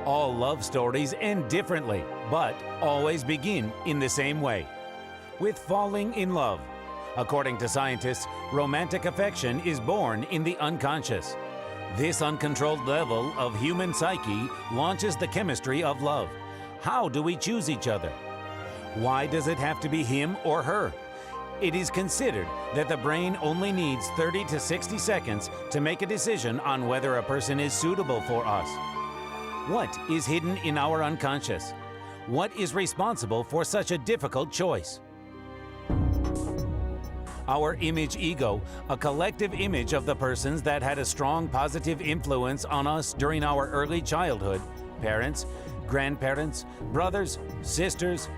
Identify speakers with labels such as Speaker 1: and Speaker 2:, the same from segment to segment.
Speaker 1: All love stories end differently, but always begin in the same way, with falling in love. According to scientists, romantic affection is born in the unconscious. This uncontrolled level of human psyche launches the chemistry of love. How do we choose each other? Why does it have to be him or her? It is considered that the brain only needs 30 to 60 seconds to make a decision on whether a person is suitable for us. What is hidden in our unconscious? What is responsible for such a difficult choice? Our image ego, a collective image of the persons that had a strong positive influence on us during our early childhood, parents, grandparents, brothers, sisters,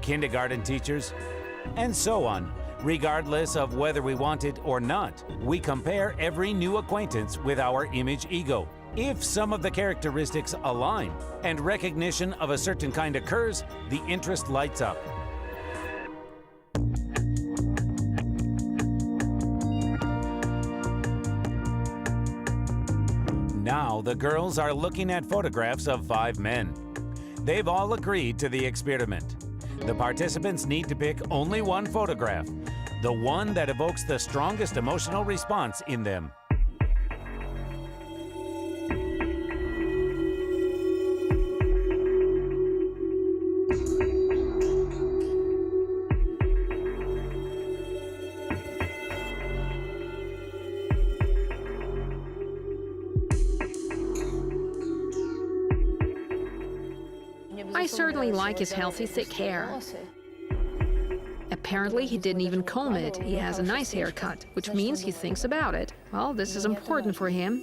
Speaker 1: kindergarten teachers, and so on. Regardless of whether we want it or not, we compare every new acquaintance with our image ego. If some of the characteristics align and recognition of a certain kind occurs, the interest lights up. Now the girls are looking at photographs of 5 men. They've all agreed to the experiment. The participants need to pick only one photograph, the one that evokes the strongest emotional response in them.
Speaker 2: I certainly like his healthy, thick hair. Apparently, he didn't even comb it. He has a nice haircut, which means he thinks about it. Well, this is important for him.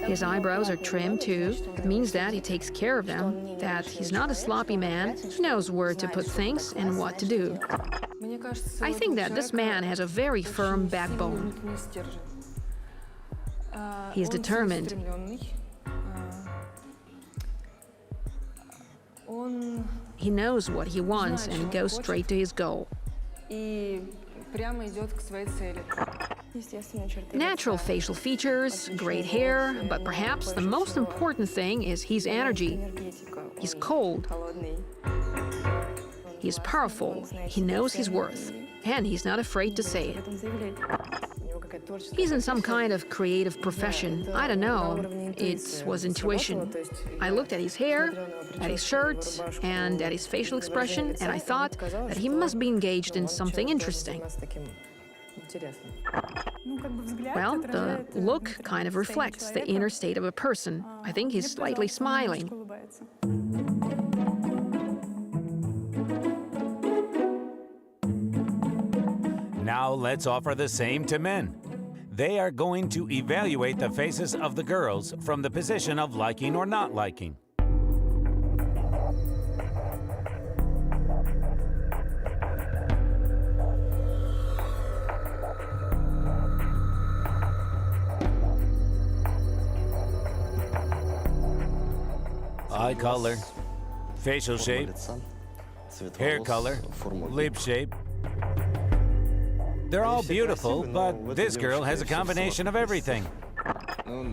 Speaker 2: His eyebrows are trimmed, too. It means that he takes care of them, that he's not a sloppy man. He knows where to put things and what to do. I think that this man has a very firm backbone. He's determined. He knows what he wants and goes straight to his goal. Natural facial features, great hair, but perhaps the most important thing is his energy. He's cold. He's powerful. He knows his worth, and he's not afraid to say it. He's in some kind of creative profession. I don't know. It was intuition. I looked at his hair, at his shirt, and at his facial expression, and I thought that he must be engaged in something interesting. Well, the look kind of reflects the inner state of a person. I think he's slightly smiling.
Speaker 1: Now let's offer the same to men. They are going to evaluate the faces of the girls from the position of liking or not liking. Eye color, facial shape, hair color, lip shape. They're all beautiful, but this girl has a combination of everything.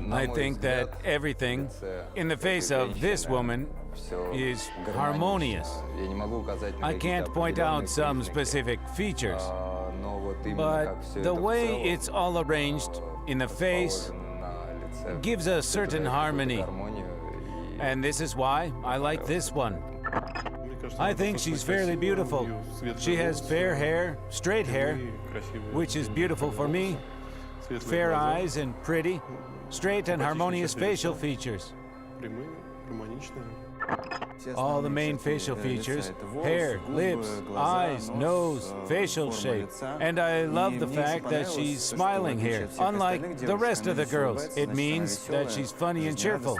Speaker 1: I think that everything in the face of this woman is harmonious. I can't point out some specific features, but the way it's all arranged in the face gives a certain harmony. And this is why I like this one. I think she's fairly beautiful. She has fair hair, straight hair, which is beautiful for me, fair eyes and pretty, straight and harmonious facial features. All the main facial features, hair, lips, eyes, nose, facial shape. And I love the fact that she's smiling here. Unlike the rest of the girls, it means that she's funny and cheerful.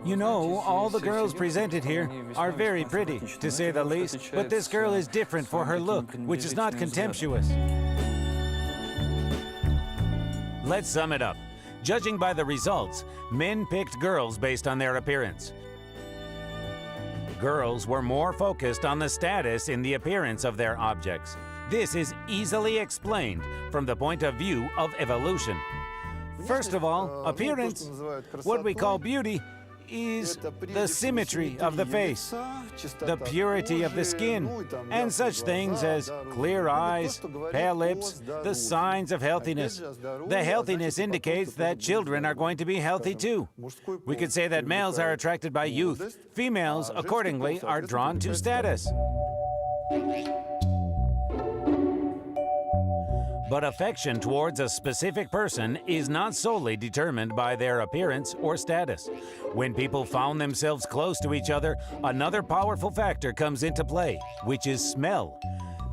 Speaker 1: You know, all the girls presented here are very pretty, to say the least, but this girl is different for her look, which is not contemptuous. Let's sum it up. Judging by the results, men picked girls based on their appearance. Girls were more focused on the status in the appearance of their objects. This is easily explained from the point of view of evolution. First of all, appearance, what we call beauty, is the symmetry of the face, the purity of the skin, and such things as clear eyes, pale lips, the signs of healthiness. The healthiness indicates that children are going to be healthy too. We could say that males are attracted by youth. Females, accordingly, are drawn to status. But affection towards a specific person is not solely determined by their appearance or status. When people found themselves close to each other, another powerful factor comes into play, which is smell.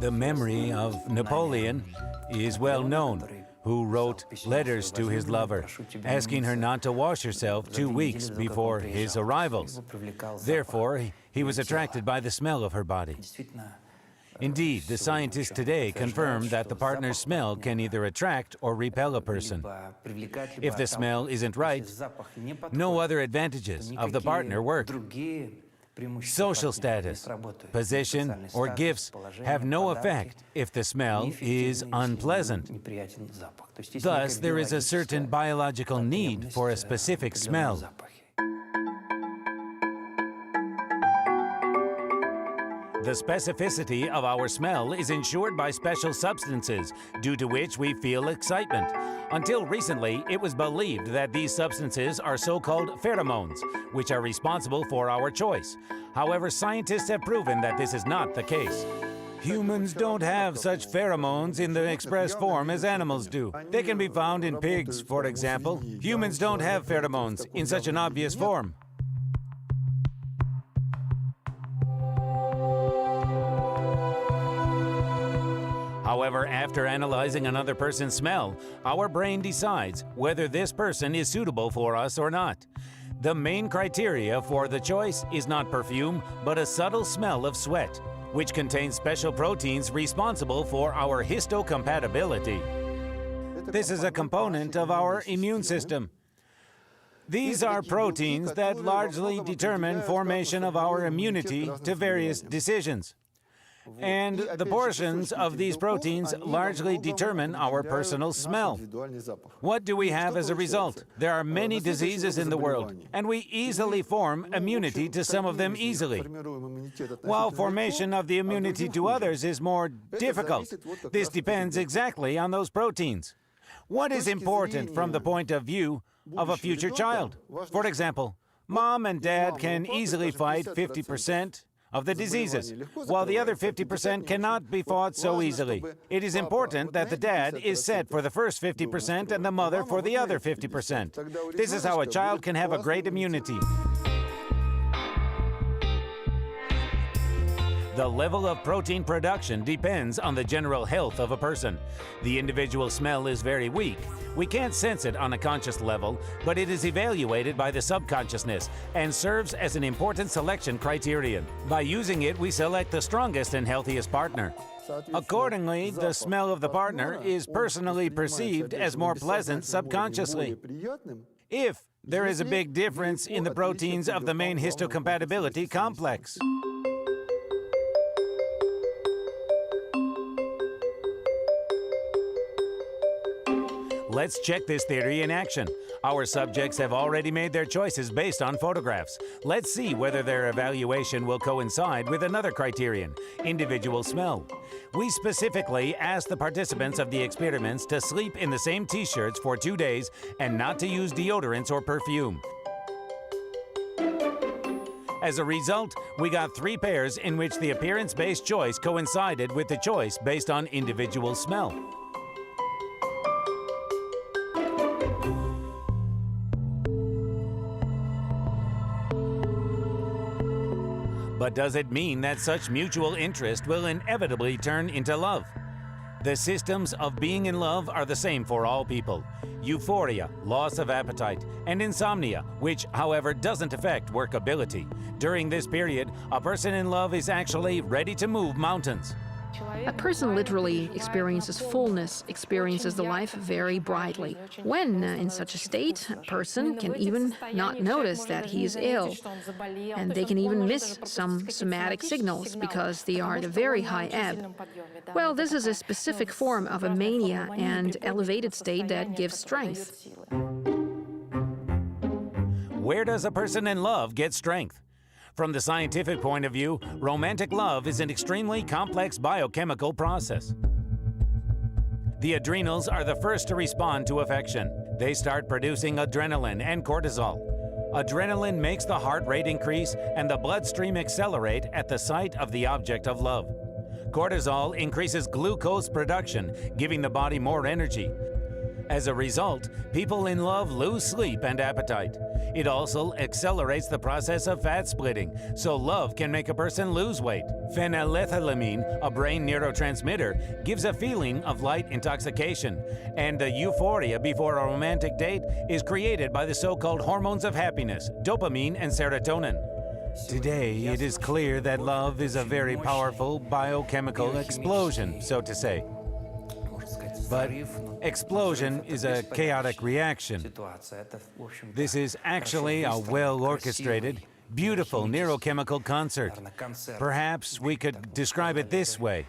Speaker 1: The memory of Napoleon is well known, who wrote letters to his lover, asking her not to wash herself 2 weeks before his arrivals. Therefore, he was attracted by the smell of her body. Indeed, the scientists today confirm that the partner's smell can either attract or repel a person. If the smell isn't right, no other advantages of the partner work. Social status, position, or gifts have no effect if the smell is unpleasant. Thus, there is a certain biological need for a specific smell. The specificity of our smell is ensured by special substances, due to which we feel excitement. Until recently, it was believed that these substances are so-called pheromones, which are responsible for our choice. However, scientists have proven that this is not the case. Humans don't have such pheromones in the express form as animals do. They can be found in pigs, for example. Humans don't have pheromones in such an obvious form. However, after analyzing another person's smell, our brain decides whether this person is suitable for us or not. The main criteria for the choice is not perfume, but a subtle smell of sweat, which contains special proteins responsible for our histocompatibility. This is a component of our immune system. These are proteins that largely determine formation of our immunity to various decisions. And the portions of these proteins largely determine our personal smell. What do we have as a result? There are many diseases in the world, and we easily form immunity to some of them easily, while formation of the immunity to others is more difficult. This depends exactly on those proteins. What is important from the point of view of a future child? For example, mom and dad can easily fight 50% of the diseases, while the other 50% cannot be fought so easily. It is important that the dad is set for the first 50% and the mother for the other 50%. This is how a child can have a great immunity. The level of protein production depends on the general health of a person. The individual smell is very weak. We can't sense it on a conscious level, but it is evaluated by the subconsciousness and serves as an important selection criterion. By using it, we select the strongest and healthiest partner. Accordingly, the smell of the partner is personally perceived as more pleasant subconsciously. If there is a big difference in the proteins of the main histocompatibility complex. Let's check this theory in action. Our subjects have already made their choices based on photographs. Let's see whether their evaluation will coincide with another criterion, individual smell. We specifically asked the participants of the experiments to sleep in the same t-shirts for 2 days and not to use deodorants or perfume. As a result, we got 3 pairs in which the appearance-based choice coincided with the choice based on individual smell. But does it mean that such mutual interest will inevitably turn into love? The systems of being in love are the same for all people. Euphoria, loss of appetite, and insomnia, which, however, doesn't affect workability. During this period, a person in love is actually ready to move mountains.
Speaker 2: A person literally experiences fullness, experiences the life very brightly. When in such a state, a person can even not notice that he is ill, and they can even miss some somatic signals because they are at a very high ebb. Well, this is a specific form of a mania and elevated state that gives strength.
Speaker 1: Where does a person in love get strength? From the scientific point of view, romantic love is an extremely complex biochemical process. The adrenals are the first to respond to affection. They start producing adrenaline and cortisol. Adrenaline makes the heart rate increase and the bloodstream accelerate at the sight of the object of love. Cortisol increases glucose production, giving the body more energy. As a result, people in love lose sleep and appetite. It also accelerates the process of fat splitting, so love can make a person lose weight. Phenylethylamine, a brain neurotransmitter, gives a feeling of light intoxication, and the euphoria before a romantic date is created by the so-called hormones of happiness, dopamine and serotonin. Today, it is clear that love is a very powerful biochemical explosion, so to say. But explosion is a chaotic reaction. This is actually a well-orchestrated, beautiful neurochemical concert. Perhaps we could describe it this way.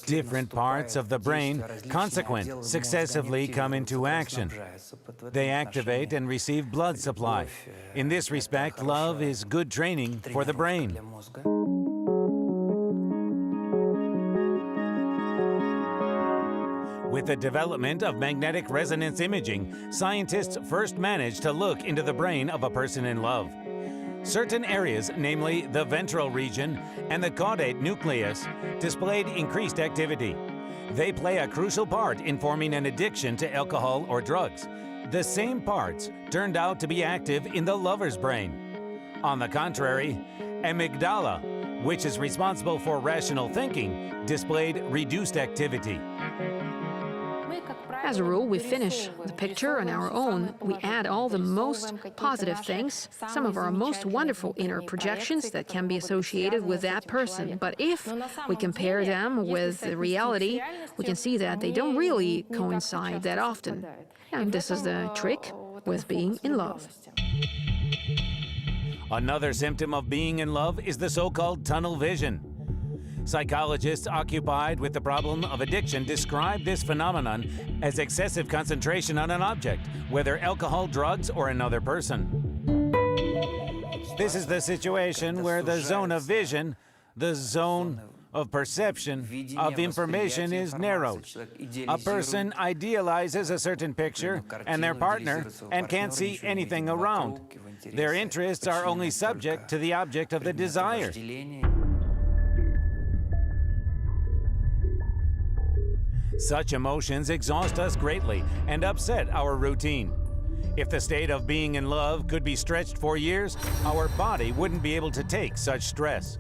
Speaker 1: Different parts of the brain, consequent, successively come into action. They activate and receive blood supply. In this respect, love is good training for the brain. With the development of magnetic resonance imaging, scientists first managed to look into the brain of a person in love. Certain areas, namely the ventral region and the caudate nucleus, displayed increased activity. They play a crucial part in forming an addiction to alcohol or drugs. The same parts turned out to be active in the lover's brain. On the contrary, amygdala, which is responsible for rational thinking, displayed reduced activity.
Speaker 2: As a rule, we finish the picture on our own. We add all the most positive things, some of our most wonderful inner projections that can be associated with that person. But if we compare them with the reality, we can see that they don't really coincide that often. And this is the trick with being in love.
Speaker 1: Another symptom of being in love is the so-called tunnel vision. Psychologists occupied with the problem of addiction describe this phenomenon as excessive concentration on an object, whether alcohol, drugs, or another person. This is the situation where the zone of vision, the zone of perception of information is narrowed. A person idealizes a certain picture and their partner and can't see anything around. Their interests are only subject to the object of the desire. Such emotions exhaust us greatly and upset our routine. If the state of being in love could be stretched for years, our body wouldn't be able to take such stress.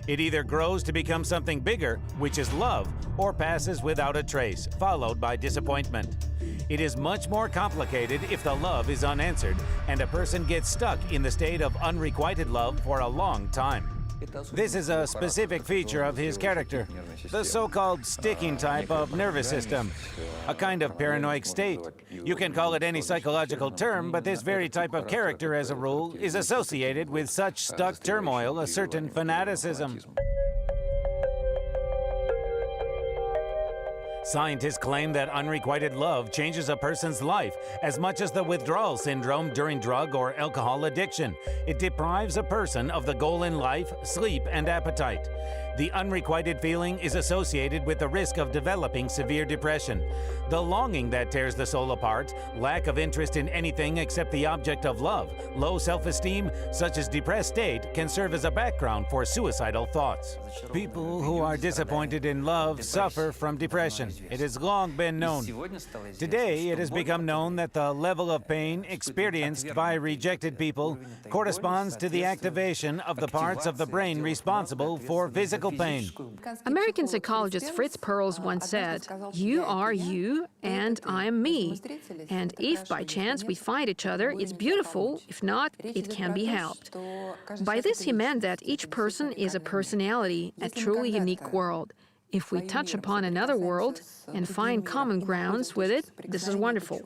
Speaker 1: It either grows to become something bigger, which is love, or passes without a trace, followed by disappointment. It is much more complicated if the love is unanswered and a person gets stuck in the state of unrequited love for a long time. This is a specific feature of his character, the so-called sticking type of nervous system, a kind of paranoid state. You can call it any psychological term, but this very type of character, as a rule, is associated with such stuck turmoil, a certain fanaticism. Scientists claim that unrequited love changes a person's life as much as the withdrawal syndrome during drug or alcohol addiction. It deprives a person of the goal in life, sleep, and appetite. The unrequited feeling is associated with the risk of developing severe depression. The longing that tears the soul apart, lack of interest in anything except the object of love, low self-esteem, such as depressed state, can serve as a background for suicidal thoughts. People who are disappointed in love suffer from depression. It has long been known. Today, it has become known that the level of pain experienced by rejected people corresponds to the activation of the parts of the brain responsible for physical pain.
Speaker 2: American psychologist Fritz Perls once said, "You are you and I am me. And if by chance we find each other, it's beautiful. If not, it can be helped." By this he meant that each person is a personality, a truly unique world. If we touch upon another world and find common grounds with it, this is wonderful.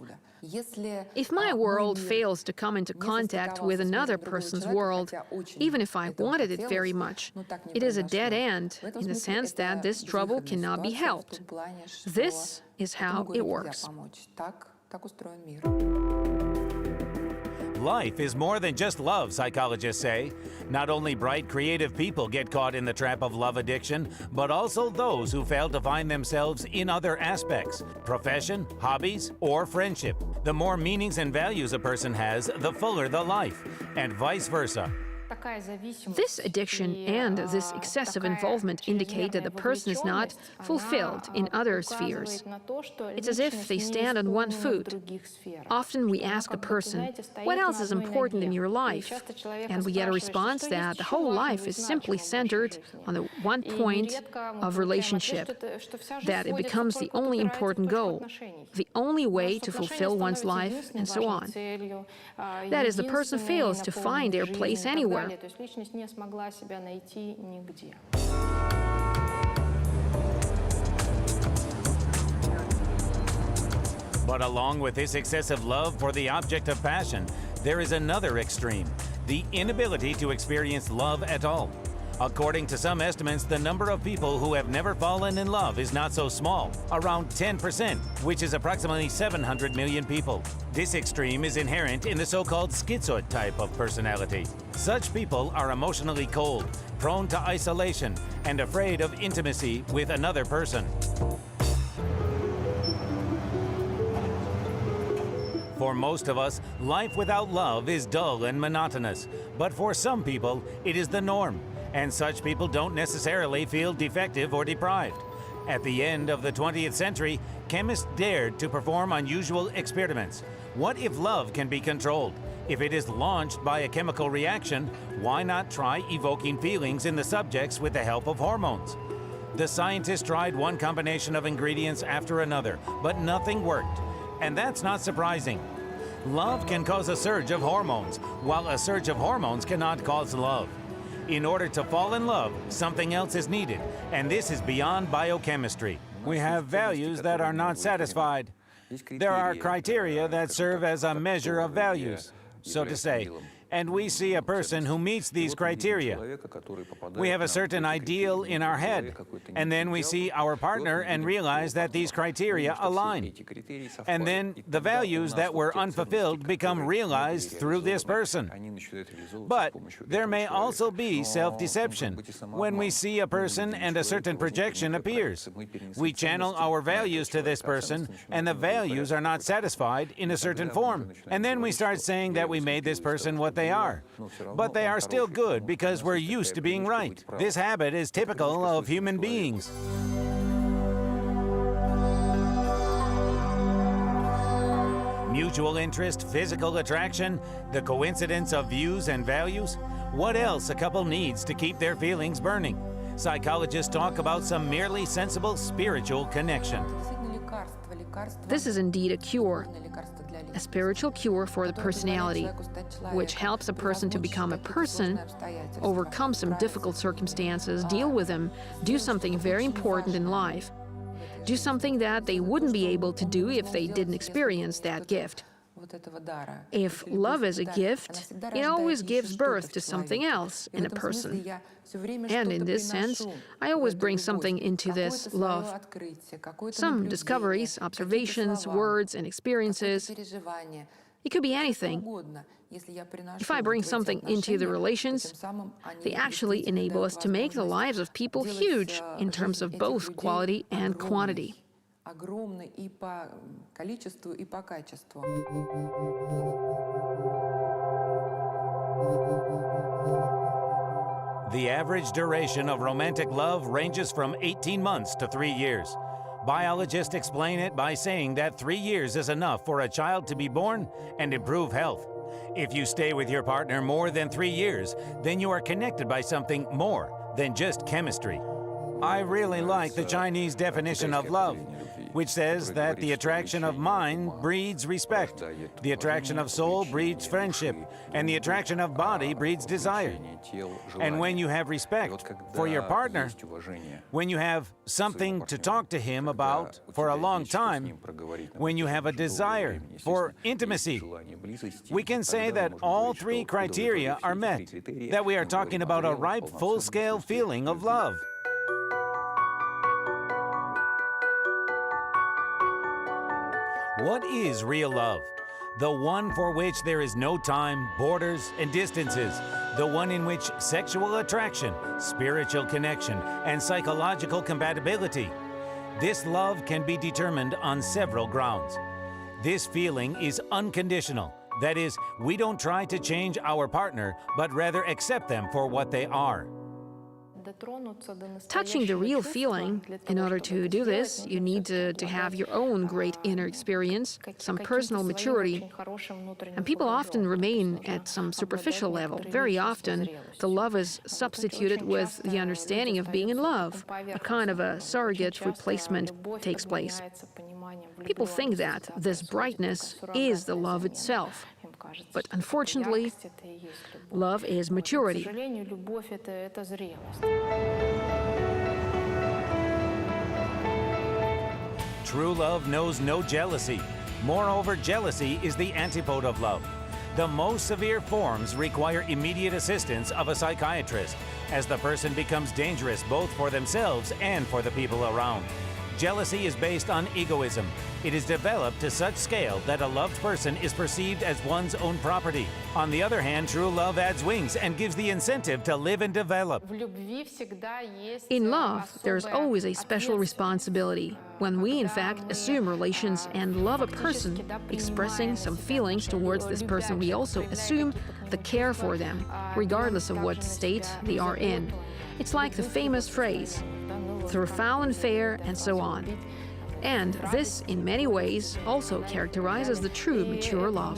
Speaker 2: If my world fails to come into contact with another person's world, even if I wanted it very much, it is a dead end in the sense that this trouble cannot be helped. This is how it works.
Speaker 1: Life is more than just love, psychologists say. Not only bright, creative people get caught in the trap of love addiction, but also those who fail to find themselves in other aspects: profession, hobbies, or friendship. The more meanings and values a person has, the fuller the life, and vice versa.
Speaker 2: This addiction and this excessive involvement indicate that the person is not fulfilled in other spheres. It's as if they stand on one foot. Often we ask a person, "What else is important in your life?" And we get a response that the whole life is simply centered on the one point of relationship, that it becomes the only important goal, the only way to fulfill one's life, and so on. That is, the person fails to find their place anywhere.
Speaker 1: But along with this excessive love for the object of passion, there is another extreme: the inability to experience love at all. According to some estimates, the number of people who have never fallen in love is not so small, around 10%, which is approximately 700 million people. This extreme is inherent in the so-called schizoid type of personality. Such people are emotionally cold, prone to isolation, and afraid of intimacy with another person. For most of us, life without love is dull and monotonous, but for some people, it is the norm. And such people don't necessarily feel defective or deprived. At the end of the 20th century, chemists dared to perform unusual experiments. What if love can be controlled? If it is launched by a chemical reaction, why not try evoking feelings in the subjects with the help of hormones? The scientists tried one combination of ingredients after another, but nothing worked. And that's not surprising. Love can cause a surge of hormones, while a surge of hormones cannot cause love. In order to fall in love, something else is needed, and this is beyond biochemistry. We have values that are not satisfied. There are criteria that serve as a measure of values, so to say, and we see a person who meets these criteria. We have a certain ideal in our head, and then we see our partner and realize that these criteria align. And then the values that were unfulfilled become realized through this person. But there may also be self-deception. When we see a person and a certain projection appears, we channel our values to this person, and the values are not satisfied in a certain form. And then we start saying that we made this person what they are. But they are still good because we're used to being right. This habit is typical of human beings. Mutual interest, physical attraction, the coincidence of views and values. What else a couple needs to keep their feelings burning? Psychologists talk about some merely sensible spiritual connection.
Speaker 2: This is indeed a cure, a spiritual cure for the personality, which helps a person to become a person, overcome some difficult circumstances, deal with them, do something very important in life, do something that they wouldn't be able to do if they didn't experience that gift. If love is a gift, it always gives birth to something else in a person. And in this sense, I always bring something into this love. Some discoveries, observations, words, and experiences. It could be anything. If I bring something into the relations, they actually enable us to make the lives of people huge in terms of both quality and quantity.
Speaker 3: Огромны и по количеству, и по качеству.
Speaker 1: The average duration of romantic love ranges from 18 months to 3 years. Biologists explain it by saying that 3 years is enough for a child to be born and improve health. If you stay with your partner more than 3 years, then you are connected by something more than just chemistry. I really like the Chinese definition of love, which says that the attraction of mind breeds respect, the attraction of soul breeds friendship, and the attraction of body breeds desire. And when you have respect for your partner, when you have something to talk to him about for a long time, when you have a desire for intimacy, we can say that all three criteria are met, that we are talking about a ripe, full-scale feeling of love. What is real love? the one for which there is no time, borders, and distances, the one in which sexual attraction, spiritual connection, and psychological compatibility. This love can be determined on several grounds. This feeling is unconditional. That is, we don't try to change our partner, but rather accept them for what they are.
Speaker 2: Touching the real feeling, in order to do this, you need to have your own great inner experience, some personal maturity. And people often remain at some superficial level. Very often, the love is substituted with the understanding of being in love. A kind of a surrogate replacement takes place. People think that this brightness is the love itself. But unfortunately, love is maturity.
Speaker 1: True love knows no jealousy. Moreover, jealousy is the antipode of love. The most severe forms require immediate assistance of a psychiatrist, as the person becomes dangerous both for themselves and for the people around. Jealousy is based on egoism. It is developed to such scale that a loved person is perceived as one's own property. On the other hand, true love adds wings and gives the incentive to live and develop.
Speaker 2: In love, there's always a special responsibility. When we, in fact, assume relations and love a person, expressing some feelings towards this person, we also assume the care for them, regardless of what state they are in. It's like the famous phrase, through foul and fair, and so on. And this, in many ways, also characterizes the true mature love.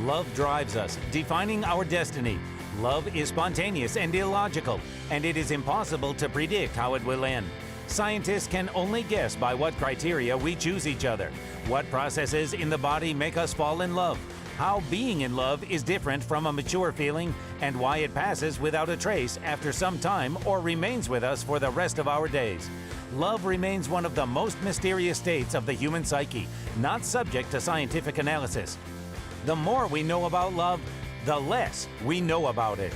Speaker 1: Love drives us, defining our destiny. Love is spontaneous and illogical, and it is impossible to predict how it will end. Scientists can only guess by what criteria we choose each other, what processes in the body make us fall in love, how being in love is different from a mature feeling, and why it passes without a trace after some time or remains with us for the rest of our days. Love remains one of the most mysterious states of the human psyche, not subject to scientific analysis. The more we know about love, the less we know about it.